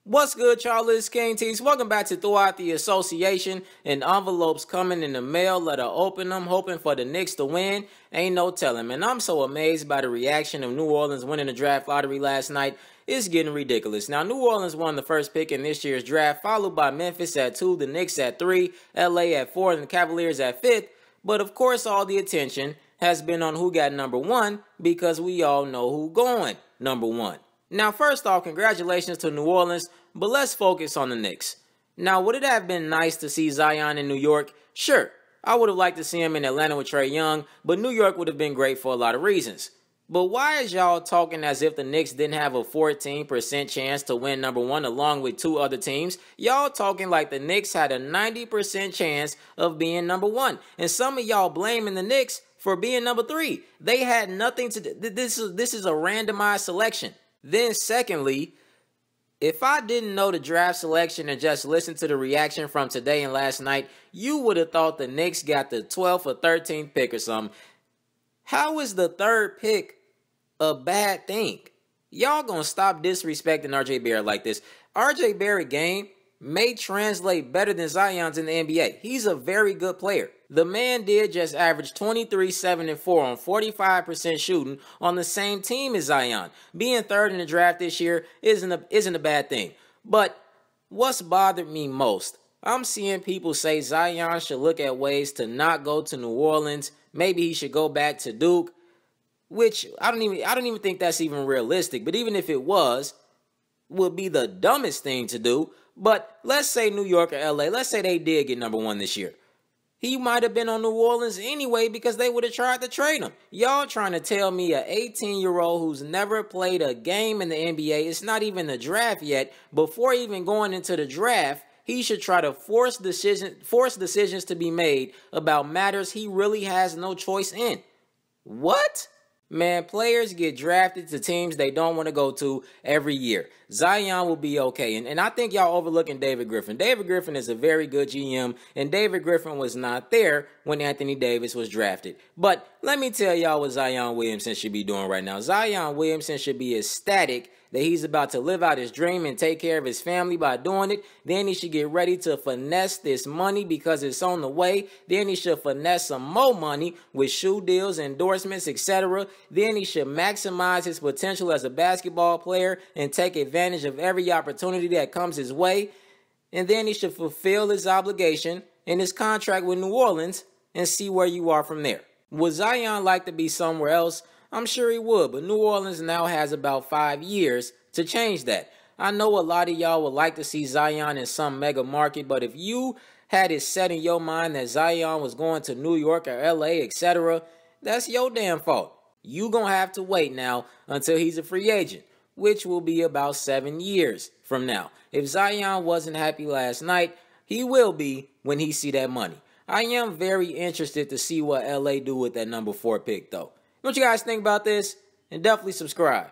What's good, y'all? It's kingtise. Welcome back to Throughout the Association. And envelopes coming in the mail. Let her open them, hoping for the Knicks to win. Ain't no telling, man. I'm so amazed by the reaction of New Orleans winning the draft lottery last night. It's getting ridiculous. Now, New Orleans won the first pick in this year's draft, followed by Memphis at 2, the Knicks at 3, LA at 4, and the Cavaliers at 5th. But of course, all the attention has been on who got number 1 because we all know who going number 1. Now, first off, congratulations to New Orleans, but let's focus on the Knicks. Now, would it have been nice to see Zion in New York? Sure, I would have liked to see him in Atlanta with Trae Young, but New York would have been great for a lot of reasons. But why is y'all talking as if the Knicks didn't have a 14% chance to win number 1 along with 2 other teams? Y'all talking like the Knicks had a 90% chance of being number 1. And some of y'all blaming the Knicks for being number 3. They had nothing to do. This is a randomized selection. Then secondly, if I didn't know the draft selection and just listened to the reaction from today and last night, you would have thought the Knicks got the 12th or 13th pick or something. How is the 3rd pick a bad thing? Y'all gonna stop disrespecting RJ Barrett like this. RJ Barrett game may translate better than Zion's in the NBA. He's a very good player. The man did just average 23, 7, and 4 on 45% shooting on the same team as Zion. Being 3rd in the draft this year isn't a bad thing. But what's bothered me most, I'm seeing people say Zion should look at ways to not go to New Orleans. Maybe he should go back to Duke, which I don't even think that's even realistic. But even if it was, would be the dumbest thing to do. But let's say New York or LA, let's say they did get number 1 this year. He might have been on New Orleans anyway because they would have tried to trade him. Y'all trying to tell me an 18-year-old who's never played a game in the NBA, it's not even the draft yet, before even going into the draft, he should try to force decisions to be made about matters he really has no choice in. What? Man, players get drafted to teams they don't want to go to every year. Zion will be okay. And I think y'all overlooking David Griffin. David Griffin is a very good GM, and David Griffin was not there when Anthony Davis was drafted. But let me tell y'all what Zion Williamson should be doing right now. Zion Williamson should be ecstatic that he's about to live out his dream and take care of his family by doing it. Then he should get ready to finesse this money because it's on the way. Then he should finesse some more money with shoe deals, endorsements, etc. Then he should maximize his potential as a basketball player and take advantage of every opportunity that comes his way. And then he should fulfill his obligation in his contract with New Orleans and see where you are from there. Would Zion like to be somewhere else? I'm sure he would, but New Orleans now has about 5 years to change that. I know a lot of y'all would like to see Zion in some mega market, but if you had it set in your mind that Zion was going to New York or LA, etc., that's your damn fault. You gonna have to wait now until he's a free agent, which will be about 7 years from now. If Zion wasn't happy last night, he will be when he see that money. I am very interested to see what LA do with that number 4 pick, though. What you guys think about this? And definitely subscribe.